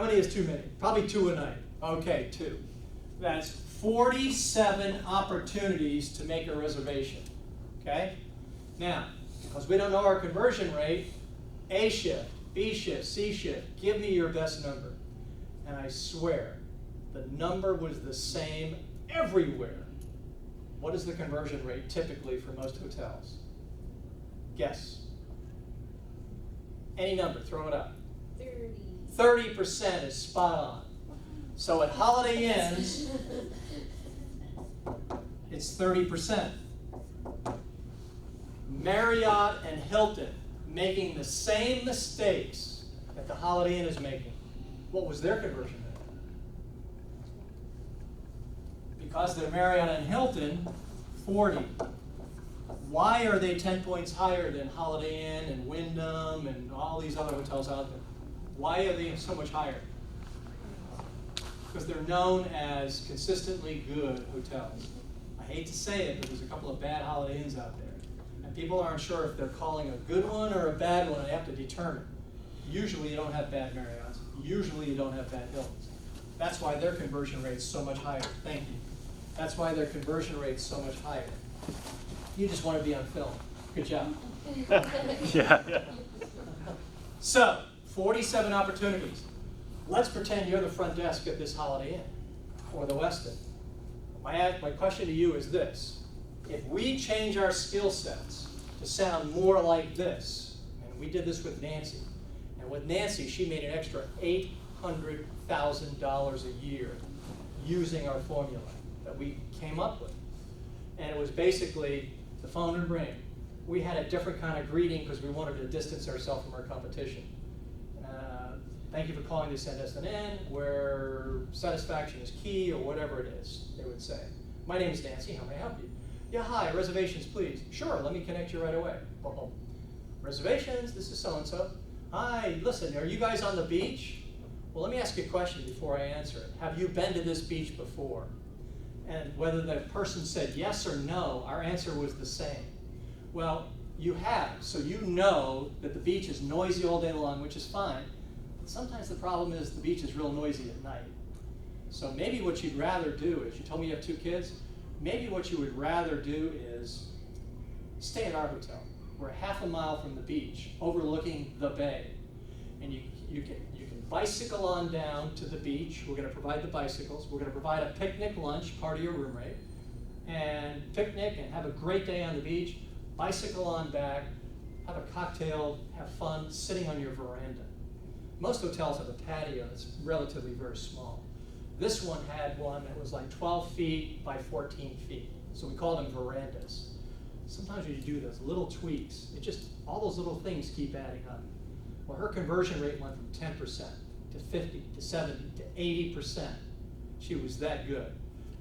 many is too many? Probably 2 a night. Okay, 2. That's 47 opportunities to make a reservation. Okay? Now, because we don't know our conversion rate, A shift, B shift, C shift, give me your best number. And I swear, the number was the same everywhere. What is the conversion rate typically for most hotels? Guess. Any number, throw it up. 30% is spot on. So at Holiday Inns, it's 30%. Marriott and Hilton making the same mistakes that the Holiday Inn is making. What was their conversion rate? Because they're Marriott and Hilton, 40. Why are they 10 points higher than Holiday Inn and Wyndham and all these other hotels out there? Why are they so much higher? Because they're known as consistently good hotels. I hate to say it, but there's a couple of bad Holiday Inns out there. And people aren't sure if they're calling a good one or a bad one. I have to determine. Usually you don't have bad Marriotts. Usually you don't have bad Hiltons. That's why their conversion rate's so much higher. Thank you. That's why their conversion rate's so much higher. You just want to be on film. Good job. Yeah. So, 47 opportunities. Let's pretend you're the front desk at this Holiday Inn or the Westin. My question to you is this. If we change our skill sets to sound more like this, and we did this with Nancy, and with Nancy, she made an extra $800,000 a year using our formula that we came up with. And it was basically the phone would ring. We had a different kind of greeting because we wanted to distance ourselves from our competition. Thank you for calling the SN where satisfaction is key, or whatever it is, they would say. My name is Nancy, how may I help you? Yeah, hi, reservations please. Sure, let me connect you right away. Uh-oh. Reservations, this is so-and-so. Hi, listen, are you guys on the beach? Well, let me ask you a question before I answer it. Have you been to this beach before? And whether the person said yes or no, our answer was the same. Well, you have, so you know that the beach is noisy all day long, which is fine. But sometimes the problem is the beach is real noisy at night. So maybe what you'd rather do is, you told me you have 2 kids, maybe what you would rather do is stay at our hotel. We're half a mile from the beach, overlooking the bay. And you can bicycle on down to the beach. We're going to provide the bicycles. We're going to provide a picnic lunch, part of your room rate, and picnic and have a great day on the beach. Bicycle on back, have a cocktail, have fun, sitting on your veranda. Most hotels have a patio that's relatively very small. This one had one that was like 12 feet by 14 feet. So we called them verandas. Sometimes when you do those little tweaks, all those little things keep adding up. Well, her conversion rate went from 10% to 50 to 70 to 80%. She was that good.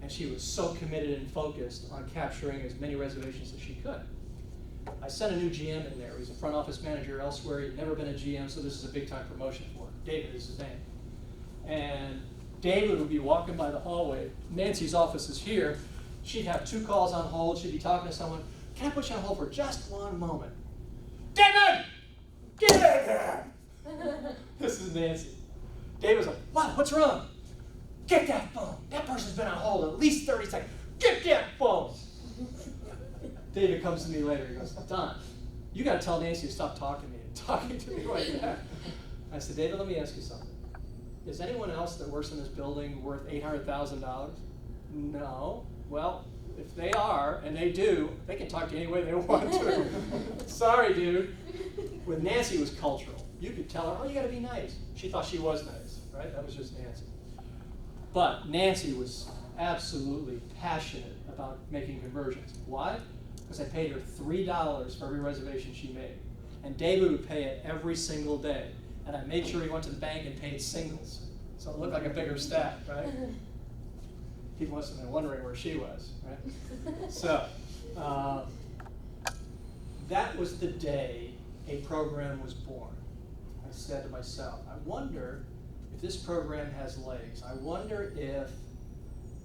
And she was so committed and focused on capturing as many reservations as she could. I sent a new GM in there. He's a front office manager elsewhere. He'd never been a GM, so this is a big time promotion for him. David is his name. And David would be walking by the hallway. Nancy's office is here. She'd have 2 calls on hold. She'd be talking to someone. Can I put you on hold for just one moment? David! Get in here! This is Nancy. David's like, what? What's wrong? Get that phone. That person's been on hold at least 30 seconds. Get that phone! David comes to me later. He goes, Don, you got to tell Nancy to stop talking to me like that. I said, David, let me ask you something. Is anyone else that works in this building worth $800,000? No. Well, if they are, and they do, they can talk to you any way they want to. Sorry, dude. With Nancy, it was cultural. You could tell her, oh, you got to be nice. She thought she was nice, right? That was just Nancy. But Nancy was absolutely passionate about making conversions. Why? Because I paid her $3 for every reservation she made. And David would pay it every single day. And I made sure he went to the bank and paid singles. So it looked like a bigger stack, right? People must have been wondering where she was, right? So that was the day a program was born. I said to myself, I wonder if this program has legs. I wonder if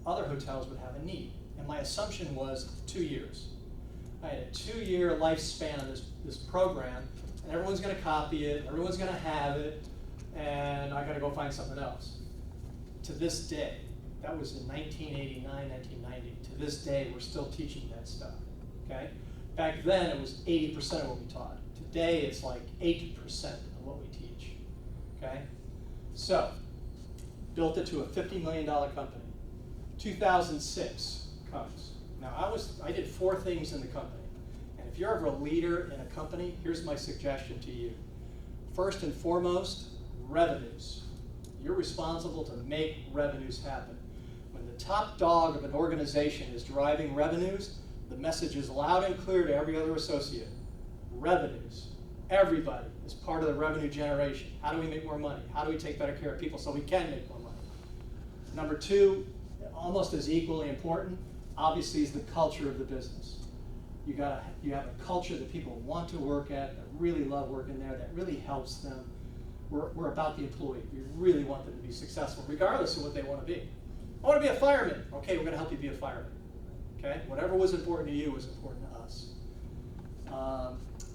other hotels would have a need. And my assumption was 2 years. I had a 2-year lifespan of this program, and everyone's going to copy it, everyone's going to have it, and I gotta go find something else. To this day, that was in 1989, 1990. To this day, we're still teaching that stuff, okay? Back then, it was 80% of what we taught. Today, it's like 80% of what we teach, okay? So, built it to a $50 million company. 2006 comes. Now, I did 4 things in the company. And if you're ever a leader in a company, here's my suggestion to you. First and foremost, revenues. You're responsible to make revenues happen. When the top dog of an organization is driving revenues, the message is loud and clear to every other associate. Revenues. Everybody is part of the revenue generation. How do we make more money? How do we take better care of people so we can make more money? Number 2, almost as equally important, obviously, is the culture of the business. You have a culture that people want to work at, that really love working there, that really helps them. We're about the employee. We really want them to be successful, regardless of what they want to be. I want to be a fireman. Okay, we're going to help you be a fireman. Okay, whatever was important to you was important to us.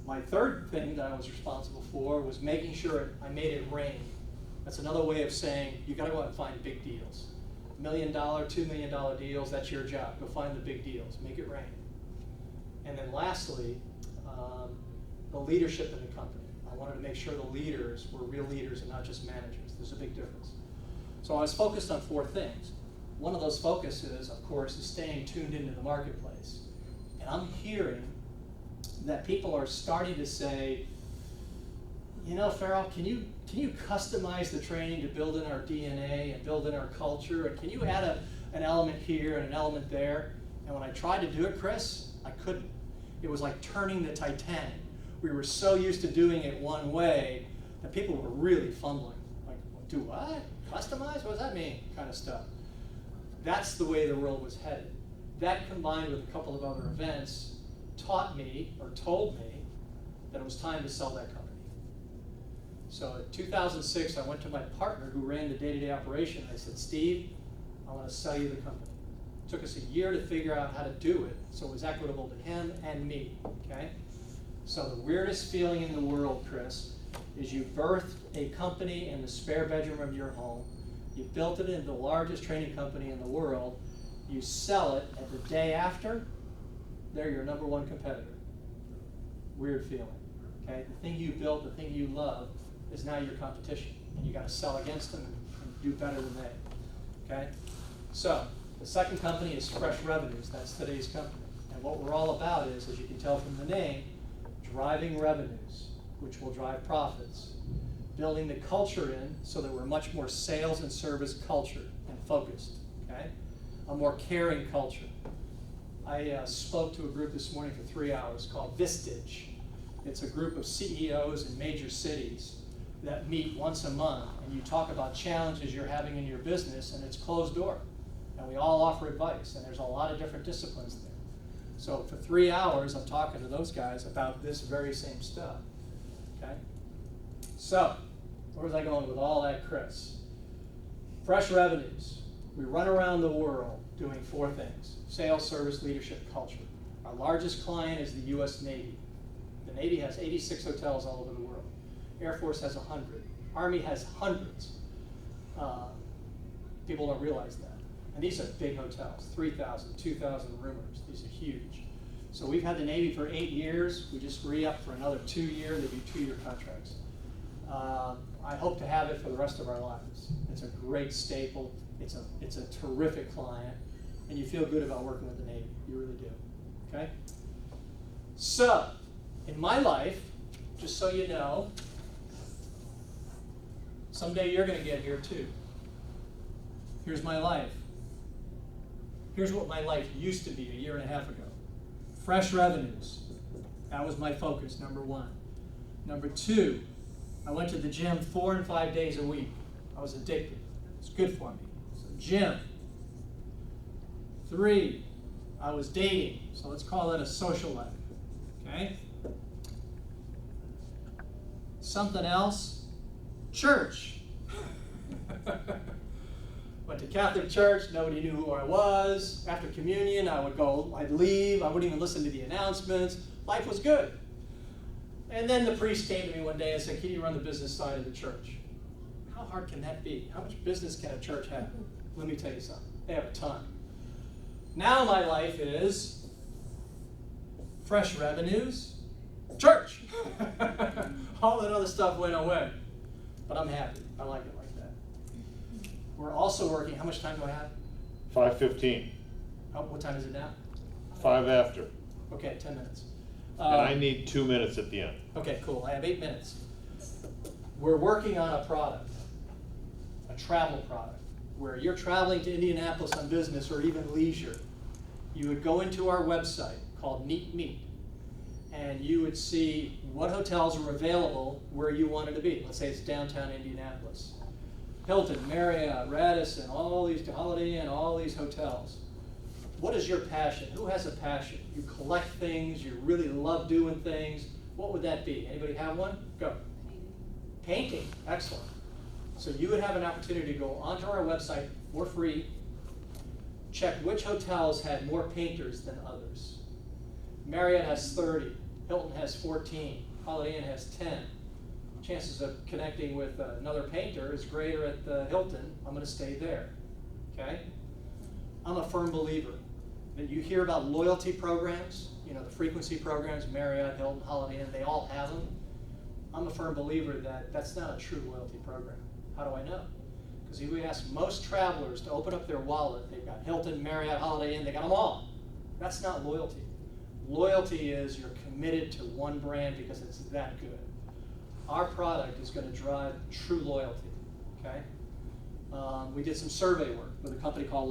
My third thing that I was responsible for was making sure I made it rain. That's another way of saying you got to go out and find big deals. $1 million, $2 million deals, that's your job. Go find the big deals, make it rain. And then lastly, the leadership in the company. I wanted to make sure the leaders were real leaders and not just managers. There's a big difference. So I was focused on 4 things. One of those focuses, of course, is staying tuned into the marketplace. And I'm hearing that people are starting to say, you know, Farrell, can you customize the training to build in our DNA and build in our culture? And can you add an element here and an element there? And when I tried to do it, Chris, I couldn't. It was like turning the Titanic. We were so used to doing it one way that people were really fumbling. Like, do what? Customize? What does that mean? Kind of stuff. That's the way the world was headed. That combined with a couple of other events taught me, or told me, that it was time to sell that company. So in 2006, I went to my partner who ran the day-to-day operation. I said, Steve, I want to sell you the company. It took us a year to figure out how to do it, so it was equitable to him and me, okay? So the weirdest feeling in the world, Chris, is you birthed a company in the spare bedroom of your home. You built it into the largest training company in the world. You sell it, and the day after, they're your number 1 competitor. Weird feeling, okay? The thing you built, the thing you love, is now your competition, and you got to sell against them and do better than they, okay? So the second company is FreshRevenues. That's today's company. And what we're all about is, as you can tell from the name, driving revenues, which will drive profits. Building the culture in so that we're much more sales and service culture and focused, okay? A more caring culture. I spoke to a group this morning for 3 hours called Vistage. It's a group of CEOs in major cities that meet once a month, and you talk about challenges you're having in your business, and it's closed door. And we all offer advice, and there's a lot of different disciplines there. So for 3 hours, I'm talking to those guys about this very same stuff, okay? So, where was I going with all that, Chris? FreshRevenues. We run around the world doing 4 things: sales, service, leadership, culture. Our largest client is the U.S. Navy. The Navy has 86 hotels all over the world. Air Force has 100. Army has hundreds. People don't realize that. And these are big hotels, 3,000, 2,000 roomers. These are huge. So we've had the Navy for 8 years. We just re-upped for another 2 years. They do 2-year contracts. I hope to have it for the rest of our lives. It's a great staple. It's a terrific client. And you feel good about working with the Navy. You really do. Okay? So, in my life, just so you know, someday you're going to get here too. Here's my life. Here's what my life used to be a year and a half ago. FreshRevenues. That was my focus, number 1. Number 2, I went to the gym 4 and 5 days a week. I was addicted. It's good for me. So gym. 3, I was dating. So let's call that a social life. Okay? Something else. Church. Went to Catholic church, nobody knew who I was. After communion, I'd leave, I wouldn't even listen to the announcements. Life was good. And then the priest came to me one day and said, can you run the business side of the church? hard can that be? How much business can a church have? Let me tell you something. They have a ton. Now my life is fresh revenues, church. All that other stuff went away. But I'm happy. I like it like that. We're also working, how much time do I have? 5:15, What time is it now? 5 after. Okay, 10 minutes. And I need 2 minutes at the end. Okay, cool. I have 8 minutes. We're working on a product, a travel product, where you're traveling to Indianapolis on business or even leisure. You would go into our website called Meet Me, and you would see what hotels are available where you wanted to be. Let's say it's downtown Indianapolis. Hilton, Marriott, Radisson, all these, Holiday Inn, all these hotels. What is your passion? Who has a passion? You collect things, you really love doing things. What would that be? Anybody have one? Go. Painting, excellent. So you would have an opportunity to go onto our website for free, check which hotels had more painters than others. Marriott has 30, Hilton has 14, Holiday Inn has 10. Chances of connecting with another painter is greater at the Hilton. I'm going to stay there, okay? I'm a firm believer that you hear about loyalty programs, you know, the frequency programs, Marriott, Hilton, Holiday Inn, they all have them. I'm a firm believer that that's not a true loyalty program. How do I know? Because if we ask most travelers to open up their wallet, they've got Hilton, Marriott, Holiday Inn, they got them all. That's not loyalty. Loyalty is you're committed to one brand because it's that good. Our product is going to drive true loyalty, okay? We did some survey work with a company called